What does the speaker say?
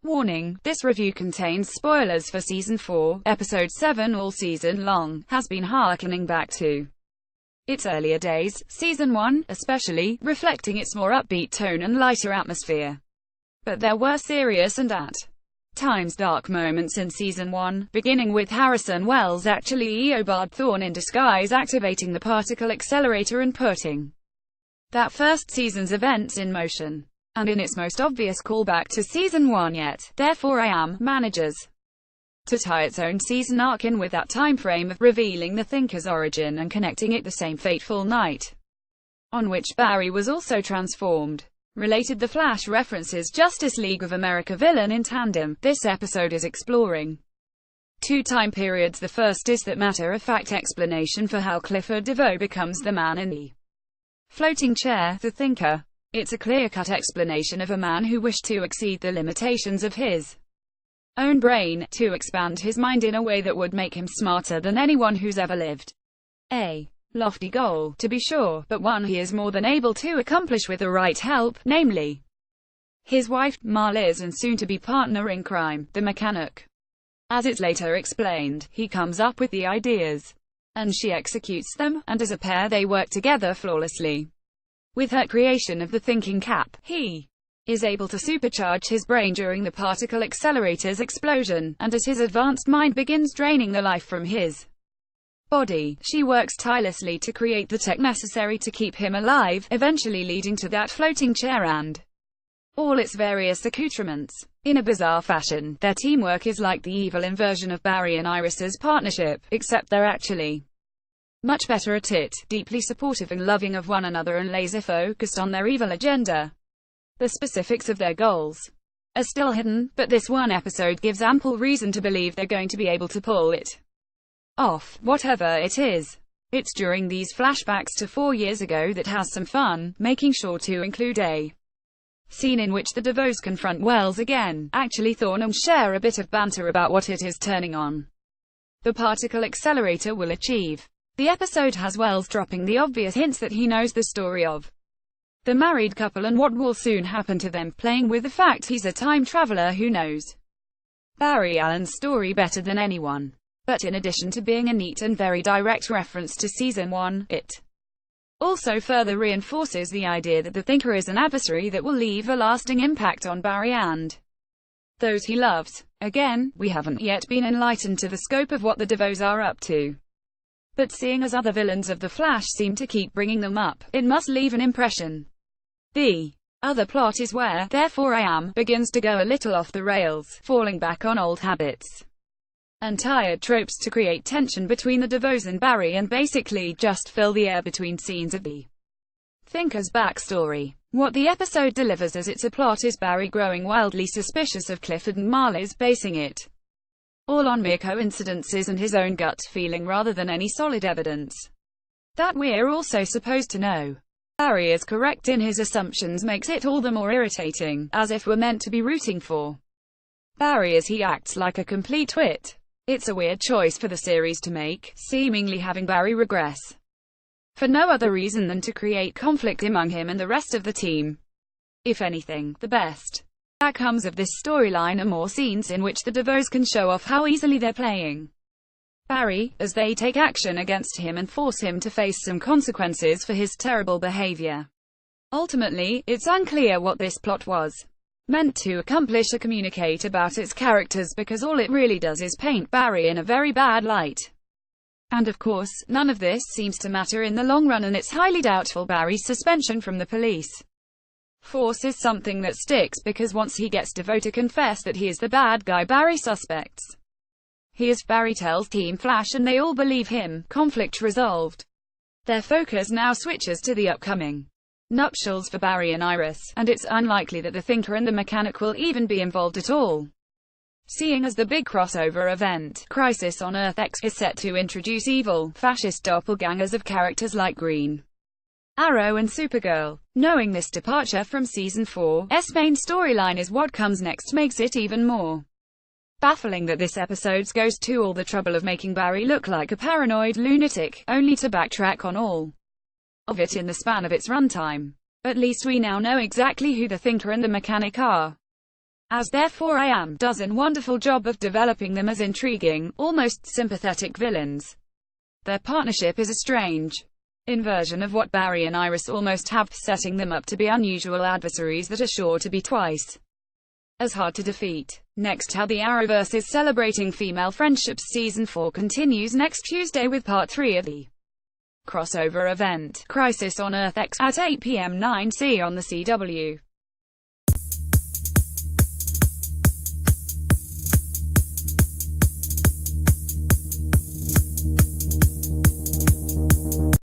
Warning, this review contains spoilers for Season 4, Episode 7. All season long has been harkening back to its earlier days, Season 1, especially, reflecting its more upbeat tone and lighter atmosphere. But there were serious and at times dark moments in Season 1, beginning with Harrison Wells actually Eobard Thawne in disguise activating the particle accelerator and putting that first season's events in motion. And in its most obvious callback to Season 1 yet, Therefore I Am, manages to tie its own season arc in with that time frame of revealing the Thinker's origin and connecting it the same fateful night on which Barry was also transformed. Related, The Flash references Justice League of America villain in tandem. This episode is exploring two time periods. The first is that matter-of-fact explanation for how Clifford DeVoe becomes the man in the floating chair, the Thinker. It's a clear-cut explanation of a man who wished to exceed the limitations of his own brain, to expand his mind in a way that would make him smarter than anyone who's ever lived. A lofty goal, to be sure, but one he is more than able to accomplish with the right help, namely his wife, Marliz, and soon-to-be partner in crime, the mechanic. As it's later explained, he comes up with the ideas, and she executes them, and as a pair they work together flawlessly. With her creation of the thinking cap, he is able to supercharge his brain during the particle accelerator's explosion, and as his advanced mind begins draining the life from his body, she works tirelessly to create the tech necessary to keep him alive, eventually leading to that floating chair and all its various accoutrements. In a bizarre fashion, their teamwork is like the evil inversion of Barry and Iris's partnership, except they're actually much better at it, deeply supportive and loving of one another and laser-focused on their evil agenda. The specifics of their goals are still hidden, but this one episode gives ample reason to believe they're going to be able to pull it off, whatever it is. It's during these flashbacks to 4 years ago that has some fun, making sure to include a scene in which the DeVoes confront Wells again. Actually, Thawne and share a bit of banter about what it is turning on the particle accelerator will achieve. The episode has Wells dropping the obvious hints that he knows the story of the married couple and what will soon happen to them, playing with the fact he's a time traveler who knows Barry Allen's story better than anyone. But in addition to being a neat and very direct reference to Season 1, it also further reinforces the idea that the Thinker is an adversary that will leave a lasting impact on Barry and those he loves. Again, we haven't yet been enlightened to the scope of what the DeVoes are up to. But seeing as other villains of The Flash seem to keep bringing them up, it must leave an impression. The other plot is where Therefore I Am begins to go a little off the rails, falling back on old habits and tired tropes to create tension between the DeVoes and Barry and basically just fill the air between scenes of the Thinker's backstory. What the episode delivers as its a plot is Barry growing wildly suspicious of Clifford and Marliz, basing it all on mere coincidences and his own gut feeling rather than any solid evidence that we're also supposed to know. Barry is correct in his assumptions makes it all the more irritating, as if we're meant to be rooting for Barry as he acts like a complete twit. It's a weird choice for the series to make, seemingly having Barry regress for no other reason than to create conflict among him and the rest of the team. If anything, the best that comes of this storyline are more scenes in which the DeVoes can show off how easily they're playing Barry, as they take action against him and force him to face some consequences for his terrible behavior. Ultimately, it's unclear what this plot was meant to accomplish or communicate about its characters, because all it really does is paint Barry in a very bad light. And of course, none of this seems to matter in the long run, and it's highly doubtful Barry's suspension from the police force is something that sticks, because once he gets DeVoe to confess that he is the bad guy Barry suspects he is, Barry tells Team Flash and they all believe him. Conflict resolved. Their focus now switches to the upcoming nuptials for Barry and Iris, and it's unlikely that the Thinker and the Mechanic will even be involved at all, seeing as the big crossover event, Crisis on Earth X, is set to introduce evil, fascist doppelgangers of characters like Green Arrow and Supergirl. Knowing this departure from Season 4's main storyline is what comes next makes it even more baffling that this episode goes to all the trouble of making Barry look like a paranoid lunatic, only to backtrack on all of it in the span of its runtime. At least we now know exactly who the Thinker and the Mechanic are. As Therefore I Am does a wonderful job of developing them as intriguing, almost sympathetic villains. Their partnership is a strange inversion of what Barry and Iris almost have, setting them up to be unusual adversaries that are sure to be twice as hard to defeat. Next, how the Arrowverse is celebrating female friendships. Season 4 continues next Tuesday with Part 3 of the crossover event, Crisis on Earth X, at 8 p.m. 9 C on the CW.